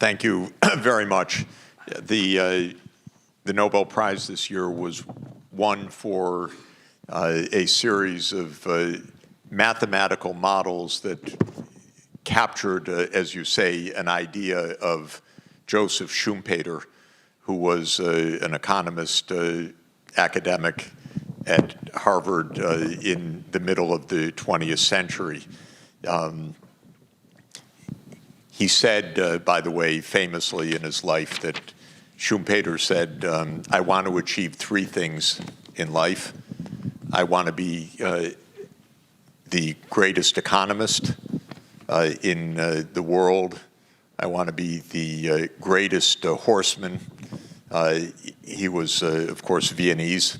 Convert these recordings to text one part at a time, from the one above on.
Thank you very much. The Nobel Prize this year was won for a series of mathematical models that captured, as you say, an idea of Joseph Schumpeter, who was an economist, academic at Harvard in the middle of the 20th century. He said, by the way, famously in his life, that Schumpeter said, I want to achieve three things in life. I want to be the greatest economist in the world. I want to be the greatest horseman. He was, of course, Viennese.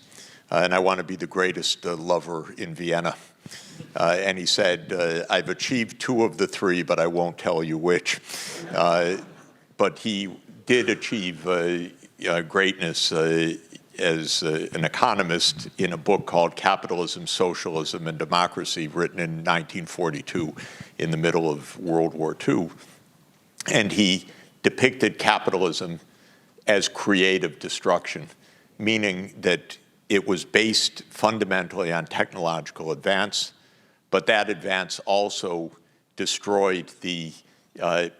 And I want to be the greatest lover in Vienna. And he said, I've achieved two of the three, but I won't tell you which. But he did achieve greatness as an economist in a book called Capitalism, Socialism, and Democracy, written in 1942 in the middle of World War II. And he depicted capitalism as creative destruction, meaning that it was based fundamentally on technological advance, but that advance also destroyed the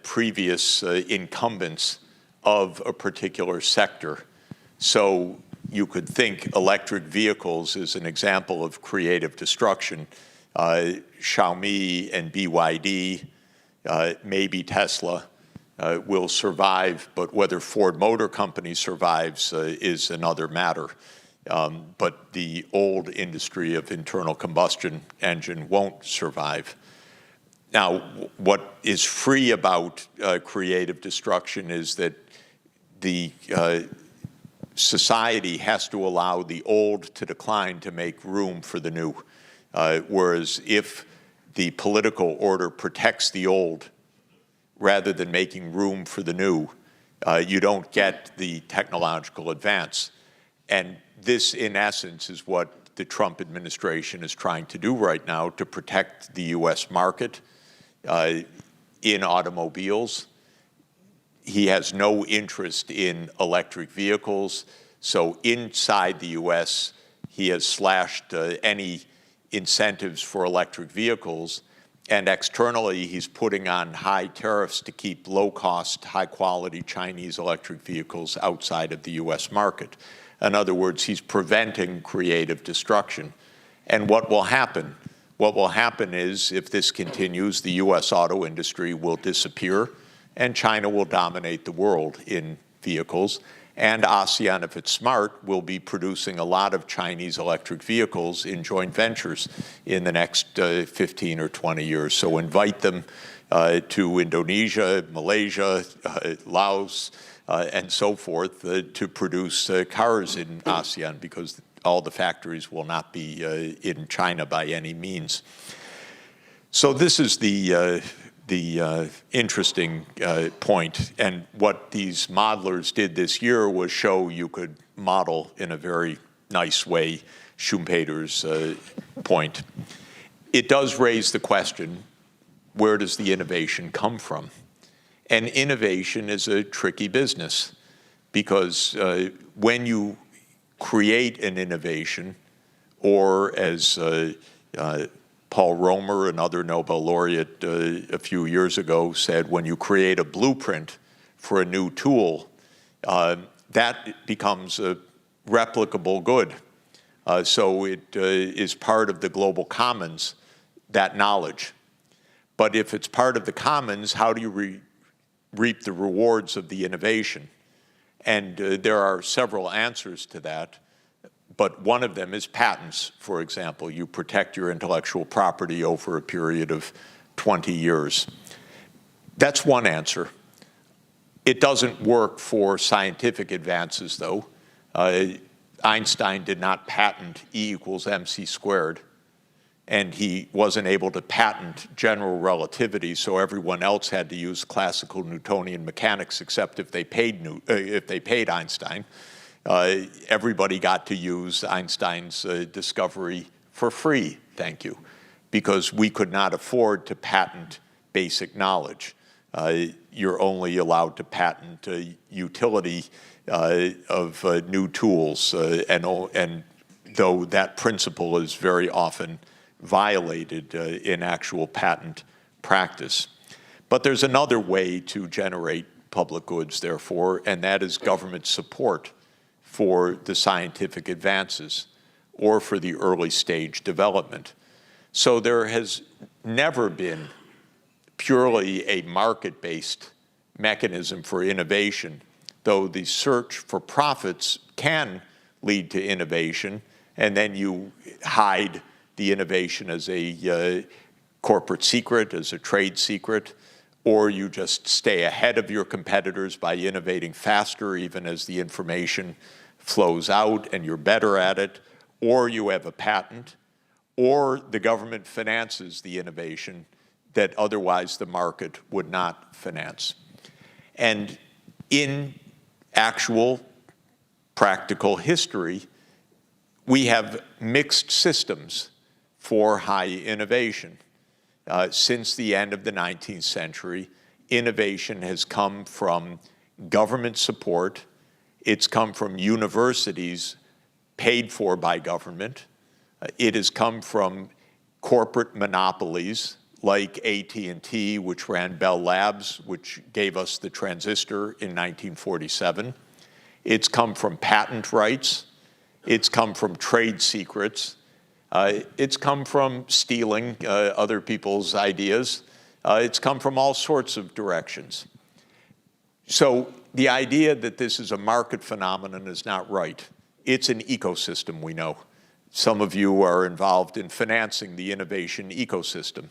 previous incumbents of a particular sector. So you could think electric vehicles is an example of creative destruction. Xiaomi and BYD, maybe Tesla, will survive, but whether Ford Motor Company survives is another matter. But the old industry of internal combustion engine won't survive. Now, what is free about creative destruction is that the society has to allow the old to decline to make room for the new. Whereas if the political order protects the old rather than making room for the new, you don't get the technological advance. And this, in essence, is what the Trump administration is trying to do right now to protect the U.S. market in automobiles. He has no interest in electric vehicles. So inside the U.S., he has slashed any incentives for electric vehicles. And externally, he's putting on high tariffs to keep low-cost, high-quality Chinese electric vehicles outside of the U.S. market. In other words, he's preventing creative destruction. And what will happen? What will happen is, if this continues, the U.S. auto industry will disappear, and China will dominate the world in vehicles. And ASEAN, if it's smart, will be producing a lot of Chinese electric vehicles in joint ventures in the next 15 or 20 years. So invite them to Indonesia, Malaysia, Laos, and so forth to produce cars in ASEAN, because all the factories will not be in China by any means. So this is the interesting point. And what these modelers did this year was show you could model in a very nice way Schumpeter's point. It does raise the question, where does the innovation come from? And innovation is a tricky business, because when you create an innovation, or as Paul Romer, another Nobel laureate a few years ago, said, when you create a blueprint for a new tool, that becomes a replicable good. So it is part of the global commons, that knowledge. But if it's part of the commons, how do you reap the rewards of the innovation? And there are several answers to that. But one of them is patents, for example. You protect your intellectual property over a period of 20 years. That's one answer. It doesn't work for scientific advances, though. Einstein did not patent E equals mc squared, and he wasn't able to patent general relativity, so everyone else had to use classical Newtonian mechanics, except if they paid Einstein. Everybody got to use Einstein's discovery for free, thank you, because we could not afford to patent basic knowledge. You're only allowed to patent utility of new tools, and though that principle is very often violated in actual patent practice. But there's another way to generate public goods, therefore, and that is government support for the scientific advances or for the early stage development. So there has never been purely a market-based mechanism for innovation, though the search for profits can lead to innovation, and then you hide the innovation as a corporate secret, as a trade secret, or you just stay ahead of your competitors by innovating faster, even as the information flows out and you're better at it, or you have a patent, or the government finances the innovation that otherwise the market would not finance. And in actual practical history, we have mixed systems for high innovation. Since the end of the 19th century, innovation has come from government support. It's come from universities paid for by government. It has come from corporate monopolies like AT&T, which ran Bell Labs, which gave us the transistor in 1947. It's come from patent rights. It's come from trade secrets. It's come from stealing other people's ideas. It's come from all sorts of directions. So the idea that this is a market phenomenon is not right. It's an ecosystem, we know. Some of you are involved in financing the innovation ecosystem.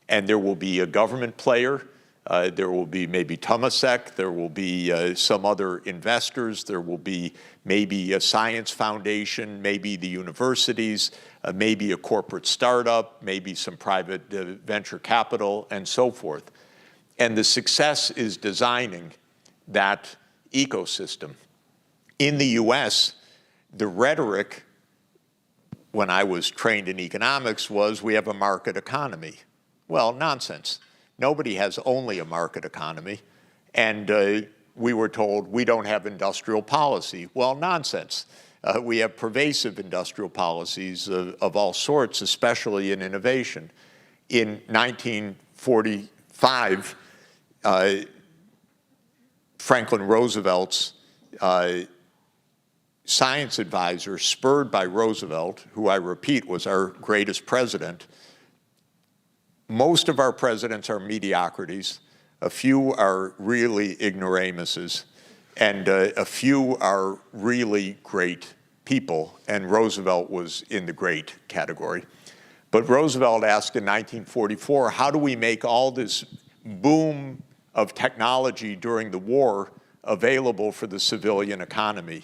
And there will be a government player. There will be maybe Temasek. There will be some other investors. There will be maybe a science foundation, maybe the universities, maybe a corporate startup, maybe some private venture capital, and so forth. And the success is designing that ecosystem. In the US, the rhetoric, when I was trained in economics, was we have a market economy. Well, nonsense. Nobody has only a market economy. And we were told we don't have industrial policy. Well, nonsense. We have pervasive industrial policies of all sorts, especially in innovation. In 1945, Franklin Roosevelt's science advisor, spurred by Roosevelt, who I repeat was our greatest president. Most of our presidents are mediocrities. A few are really ignoramuses, and a few are really great people, and Roosevelt was in the great category. But Roosevelt asked in 1944, how do we make all this boom of technology during the war available for the civilian economy?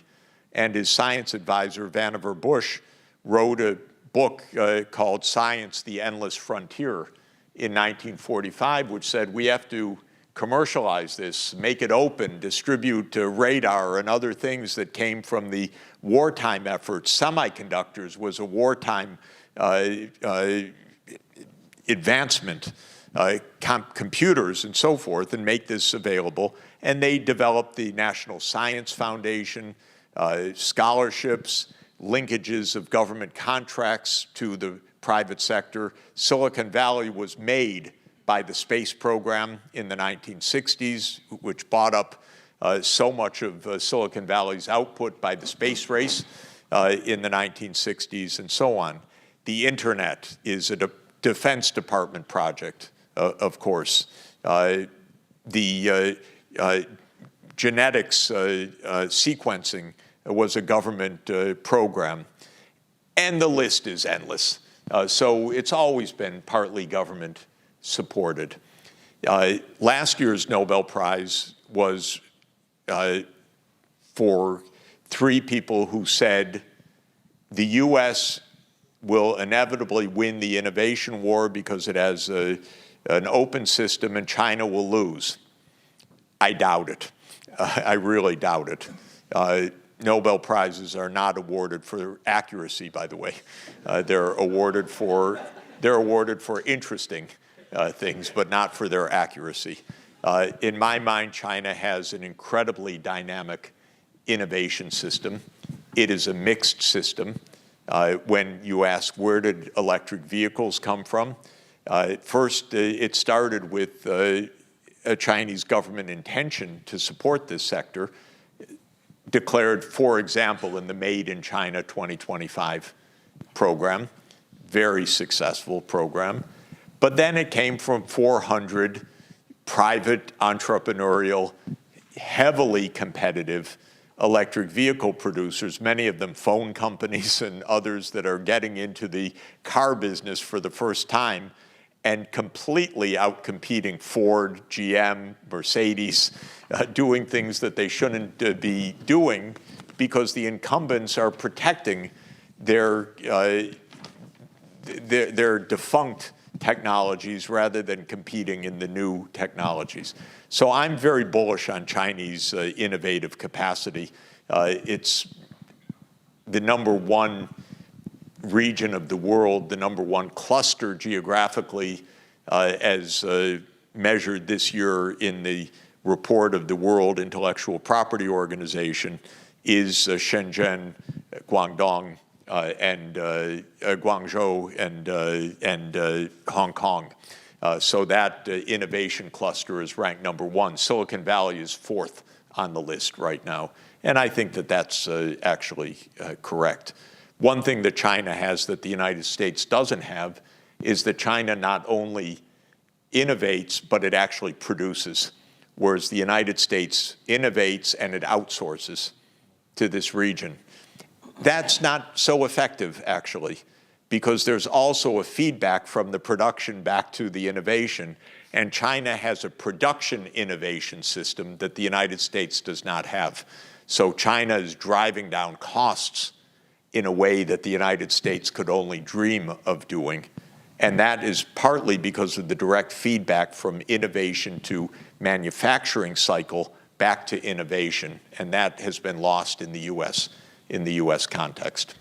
And his science advisor, Vannevar Bush, wrote a book called Science, the Endless Frontier in 1945, which said we have to commercialize this, make it open, distribute radar and other things that came from the wartime efforts. Semiconductors was a wartime advancement, computers and so forth, and make this available. And they developed the National Science Foundation, scholarships, linkages of government contracts to the private sector. Silicon Valley was made by the space program in the 1960s, which bought up so much of Silicon Valley's output by the space race in the 1960s and so on. The internet is a Defense Department project, of course. The genetics sequencing was a government program. And the list is endless. So it's always been partly government supported. Last year's Nobel Prize was for three people who said the US will inevitably win the innovation war because it has an open system and China will lose. I doubt it. I really doubt it. Nobel Prizes are not awarded for accuracy, by the way. They're awarded for interesting things, but not for their accuracy. In my mind, China has an incredibly dynamic innovation system. It is a mixed system. When you ask where did electric vehicles come from, first it started with a Chinese government intention to support this sector, declared, for example, in the Made in China 2025 program, very successful program. But then it came from 400 private, entrepreneurial, heavily competitive electric vehicle producers, many of them phone companies and others that are getting into the car business for the first time and completely outcompeting Ford, GM, Mercedes, doing things that they shouldn't be doing because the incumbents are protecting their defunct technologies rather than competing in the new technologies. So I'm very bullish on Chinese innovative capacity. It's the #1 region of the world, the #1 cluster geographically, as measured this year in the report of the World Intellectual Property Organization, is Shenzhen, Guangdong, and Guangzhou and Hong Kong. So that innovation cluster is ranked #1. Silicon Valley is 4th on the list right now. And I think that that's actually correct. One thing that China has that the United States doesn't have is that China not only innovates, but it actually produces, whereas the United States innovates and it outsources to this region. That's not so effective, actually, because there's also a feedback from the production back to the innovation, and China has a production innovation system that the United States does not have. So China is driving down costs in a way that the United States could only dream of doing, and that is partly because of the direct feedback from innovation to manufacturing cycle back to innovation, and that has been lost in the U.S. context.